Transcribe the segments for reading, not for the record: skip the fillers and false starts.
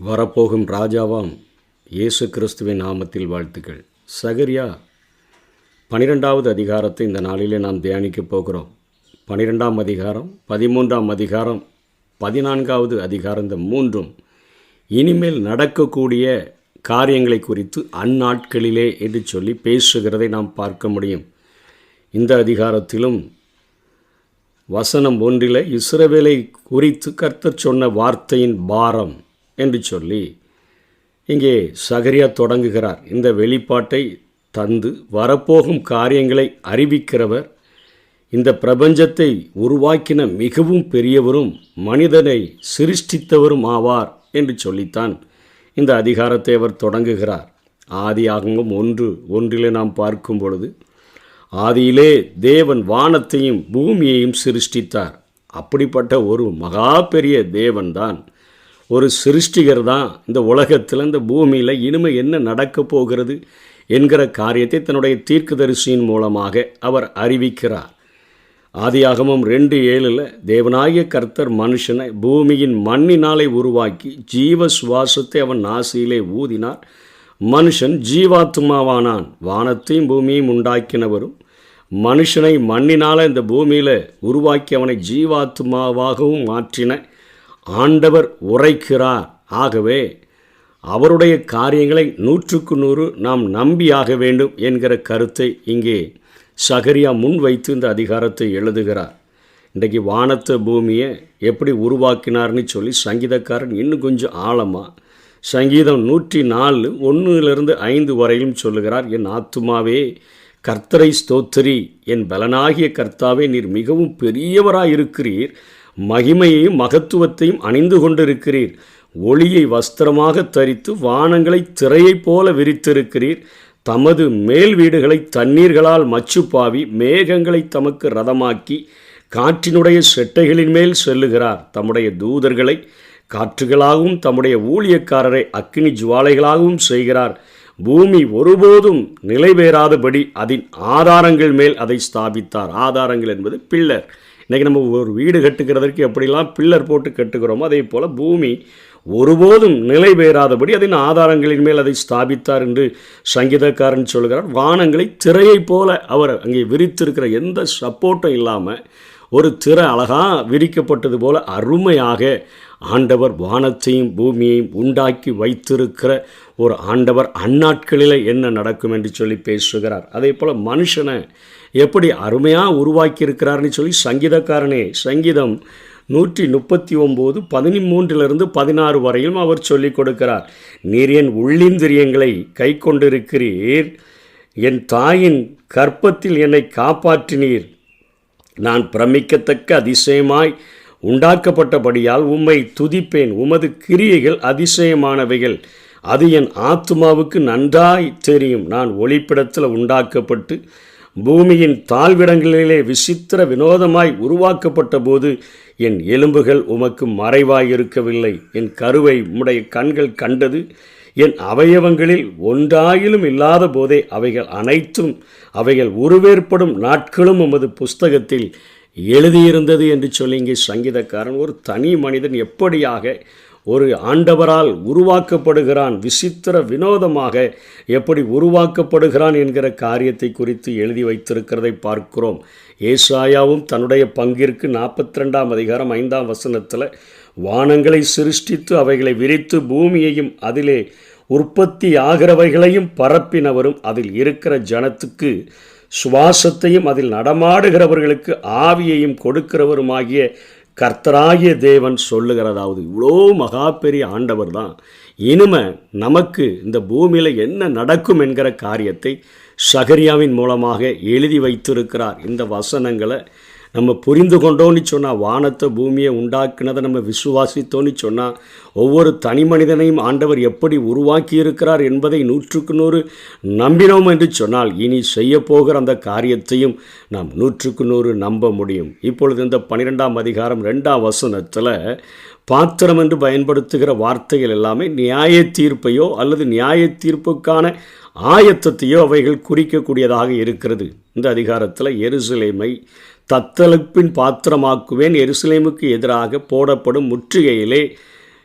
வரப்போகும் ராஜாவாம் இயேசு கிறிஸ்துவின் நாமத்தில் வாழ்த்துக்கள். சகரியா 12வது அதிகாரத்தை இந்த நாளிலே நாம் தியானிக்கப் போகிறோம். 12ஆம் அதிகாரம், 13ஆம் அதிகாரம், 14வது அதிகாரம், இந்த மூன்றும் இனிமேல் நடக்கக்கூடிய காரியங்களை குறித்து அந்நாட்களிலே என்று சொல்லி பேசுகிறதை நாம் பார்க்க முடியும். இந்த அதிகாரத்திலும் வசனம் 1 இஸ்ரவேலை குறித்து கர்த்தர் சொன்ன வார்த்தையின் பாரம் என்று சொல்லி இங்கே சகரியா தொடங்குகிறார். இந்த வெளிப்பாட்டை தந்து வரப்போகும் காரியங்களை அறிவிக்கிறவர், இந்த பிரபஞ்சத்தை உருவாக்கின மிகவும் பெரியவரும் மனிதனை சிருஷ்டித்தவரும் ஆவார் என்று சொல்லித்தான் இந்த அதிகாரத்தை அவர் தொடங்குகிறார். ஆதியாகமம் 1:1 நாம் பார்க்கும் பொழுது, ஆதியிலே தேவன் வானத்தையும் பூமியையும் சிருஷ்டித்தார். அப்படிப்பட்ட ஒரு மகா பெரிய தேவன்தான், ஒரு சிருஷ்டிகர் தான் இந்த உலகத்தில், இந்த பூமியில் இனிமே என்ன நடக்கப் போகிறது என்கிற காரியத்தை தன்னுடைய தீர்க்கதரிசியின் மூலமாக அவர் அறிவிக்கிறார். ஆதியாகமம் 2:7 தேவனாகிய கர்த்தர் மனுஷனை பூமியின் மண்ணினாலே உருவாக்கி ஜீவ சுவாசத்தை அவன் நாசியிலே ஊதினார், மனுஷன் ஜீவாத்மாவானான். வானத்தையும் பூமியையும் உண்டாக்கினவரும் மனுஷனை மண்ணினால் இந்த பூமியில் உருவாக்கி அவனை ஜீவாத்மாவாகவும் மாற்றின ஆண்டவர் உரைக்கிறார். ஆகவே அவருடைய காரியங்களை 100% நாம் நம்பியாக வேண்டும் என்கிற கருத்தை இங்கே சகரியா முன்வைத்து இந்த அதிகாரத்தை எழுதுகிறார். இன்றைக்கு வானத்தை பூமியை எப்படி உருவாக்கினார்னு சொல்லி சங்கீதக்காரன் இன்னும் கொஞ்சம் ஆழமாக சங்கீதம் 104:1-5 வரையிலும் சொல்லுகிறார். என் ஆத்துமாவே கர்த்தரை ஸ்தோத்திரி, என் பலனாகிய கர்த்தாவே, நீர் மிகவும் பெரியவராயிருக்கிறீர், மகிமையையும் மகத்துவத்தையும் அணிந்து கொண்டிருக்கிறீர், ஒளியை வஸ்திரமாக தரித்து வானங்களை திரையைப் போல விரித்திருக்கிறீர், தமது மேல் வீடுகளை தண்ணீர்களால் மச்சுப்பாவி மேகங்களை தமக்கு ரதமாக்கி காற்றினுடைய செட்டைகளின் மேல் செல்லுகிறார், தம்முடைய தூதர்களை காற்றுகளாகவும் தம்முடைய ஊழியக்காரரை அக்கினி ஜுவாலைகளாகவும் செய்கிறார், பூமி ஒருபோதும் நிலைபெறாதபடி அதன் ஆதாரங்கள் மேல் அதை ஸ்தாபித்தார். ஆதாரங்கள் என்பது பில்லர். இன்றைக்கி நம்ம ஒரு வீடு கட்டுகிறதற்கு எப்படிலாம் பில்லர் போட்டு கட்டுகிறோமோ அதே போல் பூமி ஒருபோதும் நிலை பெறாதபடி அதன் ஆதாரங்களின் மேல் அதை ஸ்தாபித்தார் என்று சங்கீதக்காரன் சொல்கிறார். வானங்களை திரையைப் போல அவர் அங்கே விரித்திருக்கிற எந்த சப்போர்ட்டும் இல்லாமல் ஒரு திரை அழகாக விரிக்கப்பட்டது போல அருமையாக ஆண்டவர் வானத்தையும் பூமியையும் உண்டாக்கி வைத்திருக்கிற ஒரு ஆண்டவர். அந்நாட்களில் என்ன நடக்கும் என்று சொல்லி பேசுகிறார். அதே போல் மனுஷனை எப்படி அருமையாக உருவாக்கியிருக்கிறார்னு சொல்லி சங்கீதக்காரனே சங்கீதம் 139:13-16 வரையும் அவர் சொல்லிக் கொடுக்கிறார். நீர் என் உள்ளிந்திரியங்களை கை கொண்டிருக்கிறீர், என் தாயின் கற்பத்தில் என்னை காப்பாற்றினீர், நான் பிரமிக்கத்தக்க அதிசயமாய் உண்டாக்கப்பட்டபடியால் உம்மை துதிப்பேன், உமது கிரியைகள் அதிசயமானவைகள், அது என் ஆத்துமாவுக்கு நன்றாய் தெரியும். நான் ஒளிப்பிடத்தில் உண்டாக்கப்பட்டு பூமியின் தாழ்விடங்களிலே விசித்திர வினோதமாய் உருவாக்கப்பட்ட போது என் எலும்புகள் உமக்கு மறைவாய் இருக்கவில்லை, என் கருவை உம்முடைய கண்கள் கண்டது, என் அவயவங்களில் ஒன்றாயிலும் இல்லாத போதே அவைகள் அனைத்தும் அவைகள் உருவேற்படும் நாட்களும் உமது புஸ்தகத்தில் எழுதியிருந்தது என்று சொல்லி இங்கே சங்கீதக்காரன் ஒரு தனி மனிதன் எப்படியாக ஒரு ஆண்டவரால் உருவாக்கப்படுகிறான், விசித்திர வினோதமாக எப்படி உருவாக்கப்படுகிறான் என்கிற காரியத்தை குறித்து எழுதி வைத்திருக்கிறதை பார்க்கிறோம். ஏசாயாவும் தன்னுடைய பங்கிற்கு 42ஆம் அதிகாரம் 5ஆம் வசனத்தில் வானங்களை சிருஷ்டித்து அவைகளை விரித்து பூமியையும் அதிலே உற்பத்தி ஆகிறவைகளையும் பரப்பினவரும் அதில் இருக்கிற ஜனத்துக்கு சுவாசத்தையும் அதில் நடமாடுகிறவர்களுக்கு ஆவியையும் கொடுக்கிறவருமாகிய கர்த்தராகிய தேவன் சொல்லுகிறதாவது. இவ்வளோ மகா பெரிய ஆண்டவர் தான் இனிமே நமக்கு இந்த பூமியில் என்ன நடக்கும் என்கிற காரியத்தை சகரியாவின் மூலமாக எழுதி வைத்திருக்கிறார். இந்த வசனங்களை நம்ம புரிந்து கொண்டோன்னு சொன்னால், வானத்தை பூமியை உண்டாக்குனதை நம்ம விசுவாசித்தோன்னு சொன்னால், ஒவ்வொரு தனி மனிதனையும் ஆண்டவர் எப்படி உருவாக்கி இருக்கிறார் என்பதை 100% நம்பினோம் என்று சொன்னால், இனி செய்ய போகிற அந்த காரியத்தையும் நாம் 100% நம்ப முடியும். இப்பொழுது இந்த 12ஆம் அதிகாரம் 2ஆம் வசனத்தில் பாத்திரம் என்று பயன்படுத்துகிற வார்த்தைகள் எல்லாமே நியாய தீர்ப்பையோ அல்லது நியாய தீர்ப்புக்கான ஆயத்தத்தையோ அவைகள் குறிக்கக்கூடியதாக இருக்கிறது. இந்த அதிகாரத்தில் எருசலேமை தத்தளிப்பின் பாத்திரமாக்குவேன், எருசலேமுக்கு எதிராக போடப்படும் முற்றுகையிலே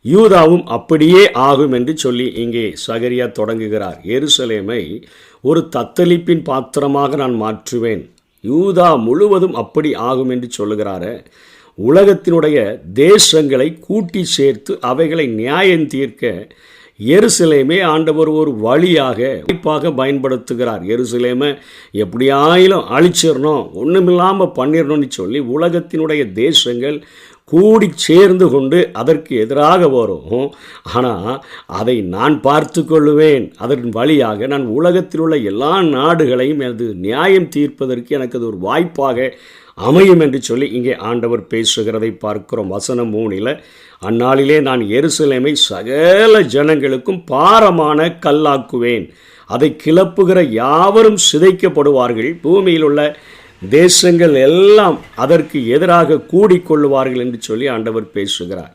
யூதாவும் அப்படியே ஆகும் என்று சொல்லி இங்கே சகரியா தொடங்குகிறார். எருசலேமை ஒரு தத்தளிப்பின் பாத்திரமாக நான் மாற்றுவேன், யூதா முழுவதும் அப்படி ஆகும் என்று சொல்லுகிறாரு. உலகத்தினுடைய தேசங்களை கூட்டி சேர்த்து அவைகளை நியாயம் தீர்க்க எருசலேமே ஆண்டவர் ஒரு வழியாக வாய்ப்பாக பயன்படுத்துகிறார். எருசலேமை எப்படியாயிலும் அழிச்சிடணும், ஒன்றுமில்லாமல் பண்ணிடணும்னு சொல்லி உலகத்தினுடைய தேசங்கள் கூடி சேர்ந்து கொண்டு அதற்கு எதிராக வரும். ஆனால் அதை நான் பார்த்து கொள்ளுவேன், அதன் வழியாக நான் உலகத்தில் உள்ள எல்லா நாடுகளையும் அது நியாயம் தீர்ப்பதற்கு எனக்கு அது ஒரு வாய்ப்பாக அமையும் என்று சொல்லி இங்கே ஆண்டவர் பேசுகிறதை பார்க்கிறோம். வசனம் 3 அந்நாளிலே நான் எருசலேமை சகல ஜனங்களுக்கும் பாரமான கல்லாக்குவேன், அதை கிளப்புகிற யாவரும் சிதைக்கப்படுவார்கள், பூமியில் உள்ள தேசங்கள் எல்லாம் அதற்கு எதிராக கூடிக்கொள்ளுவார்கள் என்று சொல்லி ஆண்டவர் பேசுகிறார்.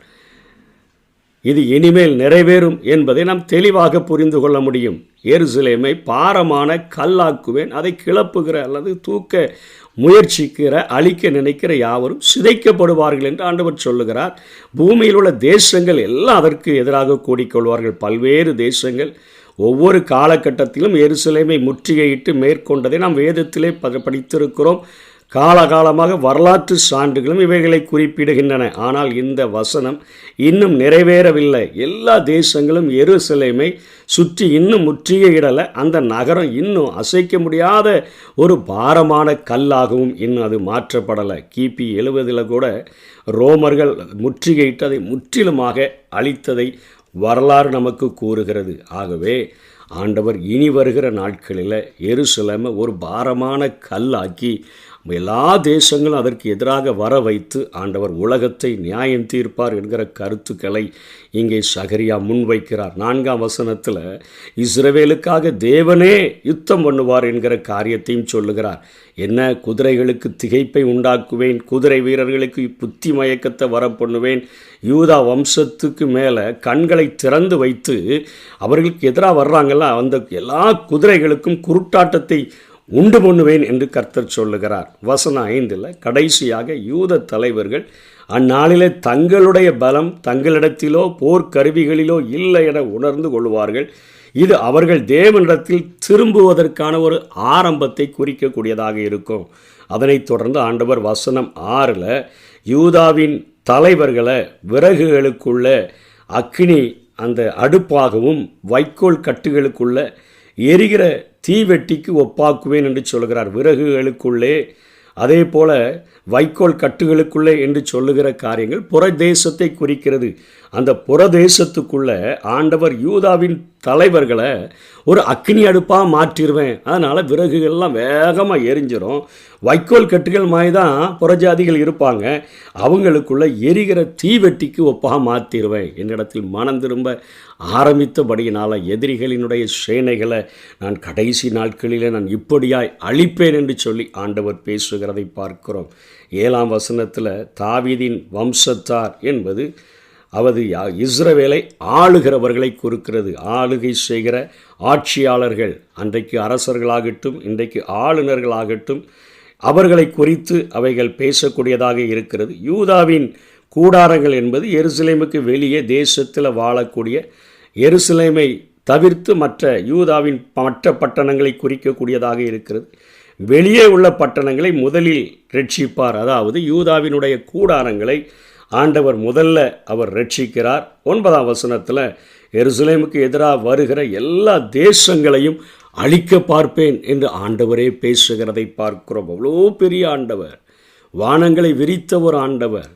இது இனிமேல் நிறைவேறும் என்பதை நாம் தெளிவாக புரிந்து கொள்ள முடியும். எருசலேமை பாரமான கல்லாக்குவேன், அதை கிளப்புகிற அல்லது தூக்க முயற்சிக்கிற அழிக்க நினைக்கிற யாவரும் சிதைக்கப்படுவார்கள் என்று ஆண்டவர் சொல்லுகிறார். பூமியில் உள்ள தேசங்கள் எல்லாம் அதற்கு எதிராக கூடிக்கொள்வார்கள். பல்வேறு தேசங்கள் ஒவ்வொரு காலகட்டத்திலும் எருசலேமை முற்றுகையிட்டு மேற்கொண்டதை நாம் வேதத்திலே படித்திருக்கிறோம். காலகாலமாக வரலாற்று சான்றுகளும் இவைகளை குறிப்பிடுகின்றன. ஆனால் இந்த வசனம் இன்னும் நிறைவேறவில்லை. எல்லா தேசங்களும் எருசலேமை சுற்றி இன்னும் முற்றுகையிடலை. அந்த நகரம் இன்னும் அசைக்க முடியாத ஒரு பாரமான கல்லாகவும் இன்னும் அது மாற்றப்படலை. கிபி 70 கூட ரோமர்கள் முற்றுகையிட்டு அதை முற்றிலுமாக அழித்ததை வரலாறு நமக்கு கூறுகிறது. ஆகவே ஆண்டவர் இனி வருகிற நாட்களில் எருசலேமை ஒரு பாரமான கல்லாக்கி எல்லா தேசங்களும் அதற்கு எதிராக வர வைத்து ஆண்டவர் உலகத்தை நியாயம் தீர்ப்பார் என்கிற கருத்துக்களை இங்கே சகரியா முன்வைக்கிறார். 4ஆம் வசனத்தில் இஸ்ரவேலுக்காக தேவனே யுத்தம் பண்ணுவார் என்கிற காரியத்தையும் சொல்லுகிறார். என்ன, குதிரைகளுக்கு திகைப்பை உண்டாக்குவேன், குதிரை வீரர்களுக்கு புத்தி மயக்கத்தை வரப்பண்ணுவேன், யூதா வம்சத்துக்கு மேலே கண்களை திறந்து வைத்து அவர்களுக்கு எதிராக வர்றாங்கல்ல அந்த எல்லா குதிரைகளுக்கும் குருட்டாட்டத்தை உண்டு பண்ணுவேன் என்று கர்த்தர் சொல்லுகிறார். வசனம் 5 கடைசியாக யூத தலைவர்கள் அந்நாளிலே தங்களுடைய பலம் தங்களிடத்திலோ போர்க்கருவிகளிலோ இல்லை என உணர்ந்து கொள்வார்கள். இது அவர்கள் தேவனிடத்தில் திரும்புவதற்கான ஒரு ஆரம்பத்தை குறிக்கக்கூடியதாக இருக்கும். அதனைத் தொடர்ந்து ஆண்டவர் வசனம் 6 யூதாவின் தலைவர்களை விறகுகளுக்குள்ள அக்கினி அந்த அடுப்பாகவும் வைக்கோல் கட்டுகளுக்குள்ள எரிகிற தீவெட்டிக்கு ஒப்பாக்குவேன் என்று சொல்கிறார். விறகுகளுக்குள்ளே அதே போல வைக்கோல் கட்டுகளுக்குள்ளே என்று சொல்லுகிற காரியங்கள் புறதேசத்தை குறிக்கிறது. அந்த புறதேசத்துக்குள்ள ஆண்டவர் யூதாவின் தலைவர்களை ஒரு அக்னி அடுப்பாக மாற்றிடுவேன். அதனால் விறகுகள்லாம் வேகமாக எரிஞ்சிடும். வைக்கோல் கட்டுகள் மாதிரி தான் புறஜாதிகள் இருப்பாங்க, அவங்களுக்குள்ள எரிகிற தீவெட்டிக்கு ஒப்பாக மாற்றிடுவேன். என்னிடத்தில் மனம் திரும்ப ஆரம்பித்தபடியினால் எதிரிகளினுடைய சேனைகளை நான் கடைசி நாட்களில் நான் இப்படியாய் அழிப்பேன் என்று சொல்லி ஆண்டவர் பேசுகிறதை பார்க்கிறோம். 7ஆம் வசனத்தில் தாவீதின் வம்சத்தார் என்பது அவது இஸ்ரவேலை ஆளுகிறவர்களை குறிக்கிறது. ஆளுகை செய்கிற ஆட்சியாளர்கள், அன்றைக்கு அரசர்களாகட்டும் இன்றைக்கு ஆளுநர்களாகட்டும், அவர்களை குறித்து அவைகள் பேசக்கூடியதாக இருக்கிறது. யூதாவின் கூடாரங்கள் என்பது எருசலேமுக்கு வெளியே தேசத்தில் வாழக்கூடிய, எருசலேமை தவிர்த்து மற்ற யூதாவின் மற்ற பட்டணங்களை குறிக்கக்கூடியதாக இருக்கிறது. வெளியே உள்ள பட்டணங்களை முதலில் ரட்சிப்பார். அதாவது யூதாவினுடைய கூடாரங்களை ஆண்டவர் முதல்ல அவர் ரட்சிக்கிறார். 9ஆம் வசனத்தில் எருசலேமுக்கு எதிராக வருகிற எல்லா தேசங்களையும் அழிக்க பார்ப்பேன் என்று ஆண்டவரே பேசுகிறதை பார்க்கிறோம். அவ்வளோ பெரிய ஆண்டவர், வானங்களை விரித்த ஒரு ஆண்டவர்,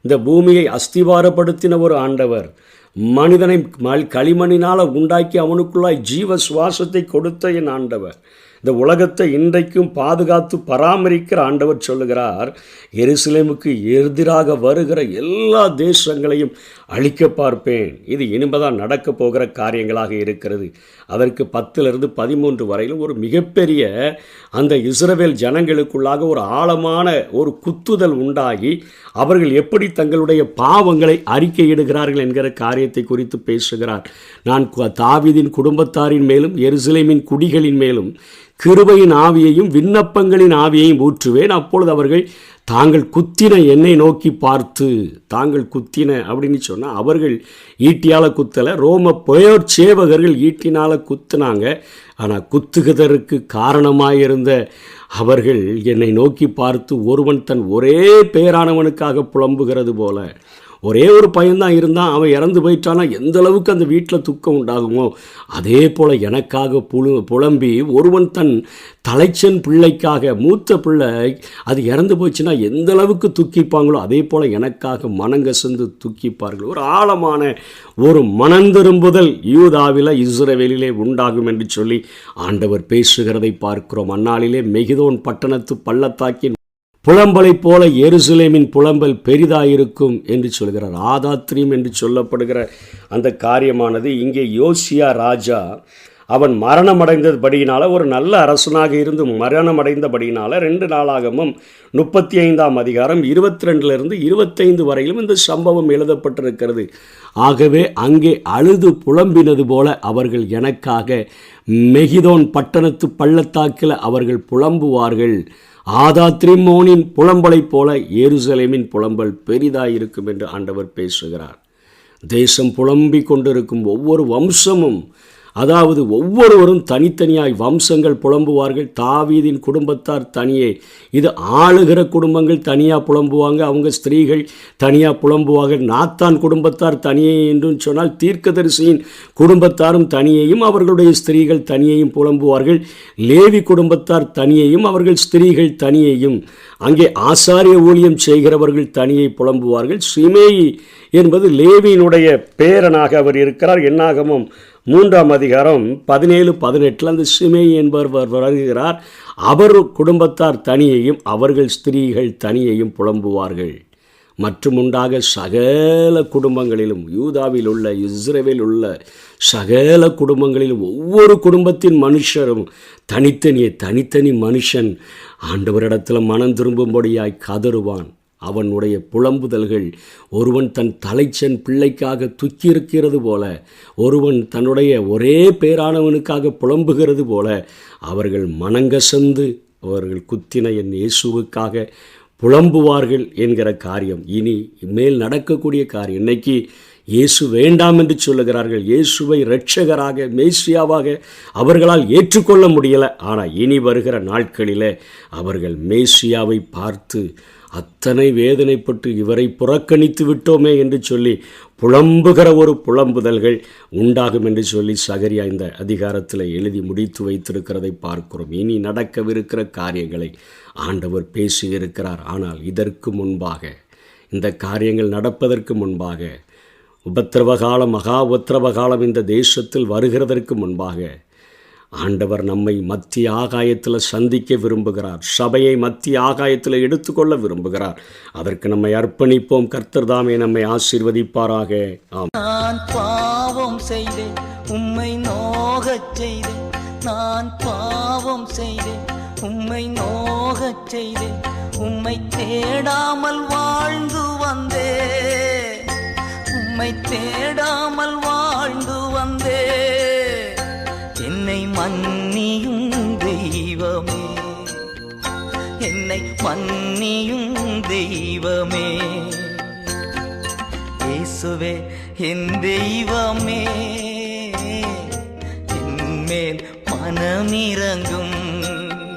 இந்த பூமியை அஸ்திவாரப்படுத்தின ஒரு ஆண்டவர், மனிதனை களிமணினால் உண்டாக்கி அவனுக்குள்ளாய் ஜீவ சுவாசத்தை கொடுத்த என் ஆண்டவர், இந்த உலகத்தை இன்றைக்கும் பாதுகாத்து பராமரிக்கிற ஆண்டவர் சொல்லுகிறார், எருசலேமுக்கு எதிராக வருகிற எல்லா தேசங்களையும் அழிக்க பார்ப்பேன். இது இனிமேதான் நடக்க போகிற காரியங்களாக இருக்கிறது. அதற்கு 10 13 வரையிலும் ஒரு மிகப்பெரிய அந்த இஸ்ரவேல் ஜனங்களுக்குள்ளாக ஒரு ஆழமான ஒரு குத்துதல் உண்டாகி அவர்கள் எப்படி தங்களுடைய பாவங்களை அறிக்கையிடுகிறார்கள் என்கிற காரியத்தை குறித்து பேசுகிறார். நான் தாவீதின் குடும்பத்தாரின் மேலும் எருசலேமின் குடிகளின் மேலும் கிருபையின் ஆவியையும் விண்ணப்பங்களின் ஆவியையும் ஊற்றுவேன். அப்பொழுது அவர்கள் தாங்கள் குத்தின என்னை நோக்கி பார்த்து, தாங்கள் குத்தின அப்படின்னு சொன்னால் அவர்கள் ஈட்டியால் குத்தலை, ரோம போர் சேவகர்கள் ஈட்டினால் குத்துனாங்க. ஆனால் குத்துகிறதற்கு காரணமாயிருந்த அவர்கள் என்னை நோக்கி பார்த்து, ஒருவன் தன் ஒரே பேரானவனுக்காக புலம்புகிறது போல, ஒரே ஒரு பையன்தான் இருந்தான், அவன் இறந்து போயிட்டானா எந்த அளவுக்கு அந்த வீட்டில் துக்கம் உண்டாகுமோ அதே போல் எனக்காக புலம்பி ஒருவன் தன் தலைச்சன் பிள்ளைக்காக, மூத்த பிள்ளை அது இறந்து போச்சுன்னா எந்த அளவுக்கு துக்கிப்பாங்களோ அதே போல் எனக்காக மனங்கசந்து துக்கிப்பார்கள். ஒரு ஆழமான ஒரு மனந்திரும்புதல் யூதாவில் இஸ்ரவேலிலே உண்டாகும் என்று சொல்லி ஆண்டவர் பேசுகிறதை பார்க்கிறோம். அந்நாளிலே மெகிதோன் பட்டணத்து பள்ளத்தாக்கின் புலம்பலைப் போல எருசலேமின் புலம்பல் பெரிதாயிருக்கும் என்று சொல்கிறார். ஆதாத்ரீம் என்று சொல்லப்படுகிற அந்த காரியமானது இங்கே யோசியா ராஜா அவன் மரணமடைந்தபடியினால், ஒரு நல்ல அரசனாக இருந்து மரணமடைந்தபடியினால் 2 நாளாகமும் 35ஆம் அதிகாரம் 22 25 வரையிலும் இந்த சம்பவம் எழுதப்பட்டிருக்கிறது. ஆகவே அங்கே அழுது புலம்பினது போல அவர்கள் எனக்காக மெகிதோன் பட்டணத்து பள்ளத்தாக்கில் அவர்கள் புலம்புவார்கள். ஆதாத்ரிமோனின் புலம்பலைப் போல எருசலேமின் புலம்பல் பெரிதாயிருக்கும் என்று ஆண்டவர் பேசுகிறார். தேசம் புலம்பிக் கொண்டிருக்கும் ஒவ்வொரு வம்சமும், அதாவது ஒவ்வொருவரும் தனித்தனியாய் வம்சங்கள் புலம்புவார்கள். தாவீதின் குடும்பத்தார் தனியே, இது ஆளுகிற குடும்பங்கள் தனியாக புலம்புவாங்க, அவங்க ஸ்திரீகள் தனியாக புலம்புவாங்க. நாத்தான் குடும்பத்தார் தனியே என்றும் சொன்னால் தீர்க்கதரிசியின் குடும்பத்தாரும் தனியையும் அவர்களுடைய ஸ்திரீகள் தனியையும் புலம்புவார்கள். லேவி குடும்பத்தார் தனியையும் அவர்கள் ஸ்திரீகள் தனியையும், அங்கே ஆசாரிய ஊழியம் செய்கிறவர்கள் தனியை புலம்புவார்கள். சிமேயி என்பது லேவியினுடைய பேரனாக அவர் இருக்கிறார். என்னாகமும் 3ஆம் அதிகாரம் 17-18 அந்த சிமேயி என்பவர் வருகிறார். அவர் குடும்பத்தார் தனியையும் அவர்கள் ஸ்திரீகள் தனியையும் புலம்புவார்கள். மற்றும் உண்டாக சகல குடும்பங்களிலும், யூதாவில் உள்ள இஸ்ரவேலில் உள்ள சகல குடும்பங்களிலும் ஒவ்வொரு குடும்பத்தின் மனுஷரும் தனித்தனி மனுஷன் ஆண்டவரிடத்தில் மனம் திரும்பும்படியாய் கதறுவான். அவனுடைய புலம்புதல்கள் ஒருவன் தன் தலைச்சன் பிள்ளைக்காக துக்கியிருக்கிறது போல, ஒருவன் தன்னுடைய ஒரே பேரானவனுக்காக புலம்புகிறது போல அவர்கள் மனங்கசந்து அவர்கள் குத்தின என் இயேசுவுக்காக புலம்புவார்கள் என்கிற காரியம் இனி மேல் நடக்கக்கூடிய காரியம். இன்னைக்கு இயேசு வேண்டாம் என்று சொல்லுகிறார்கள். இயேசுவை இரட்சகராக மேசியாவாக அவர்களால் ஏற்றுக்கொள்ள முடியலை. ஆனால் இனி வருகிற நாட்களில் அவர்கள் மேசியாவை பார்த்து அத்தனை வேதனைப்பட்டு இவரை புறக்கணித்து விட்டோமே என்று சொல்லி புலம்புகிற ஒரு புலம்புதல்கள் உண்டாகும் என்று சொல்லி சகரியா இந்த அதிகாரத்தில் எழுதி முடித்து வைத்திருக்கிறதை பார்க்கிறோம். இனி நடக்கவிருக்கிற காரியங்களை ஆண்டவர் பேசியிருக்கிறார். ஆனால் இதற்கு முன்பாக, இந்த காரியங்கள் நடப்பதற்கு முன்பாக, உபத்திரவகாலம் மகா உபத்திரவகாலம் இந்த தேசத்தில் வருகிறதற்கு முன்பாக ஆண்டவர் நம்மை மத்திய ஆகாயத்தில் சந்திக்க விரும்புகிறார். சபையை மத்திய ஆகாயத்தில் எடுத்துக்கொள்ள விரும்புகிறார். அதற்கு நம்மை அர்ப்பணிப்போம். கர்த்தர் தாமே நம்மை ஆசீர்வதிப்பாராக. நான் பாவம் செய்தேன், உம்மை நோகச் செய்தேன். நான் பாவம் செய்தேன், உம்மை நோகச் செய்தேன். உம்மை தேடாமல் வாழ்ந்து வந்தேன், உம்மை தேடாமல் வாழ்ந்து வந்தேன். என்னை மன்னியும் தெய்வமே, என்னை மன்னியும் தெய்வமே. இயேசுவே என் தெய்வமே, என்மேல் மனமிரங்கும்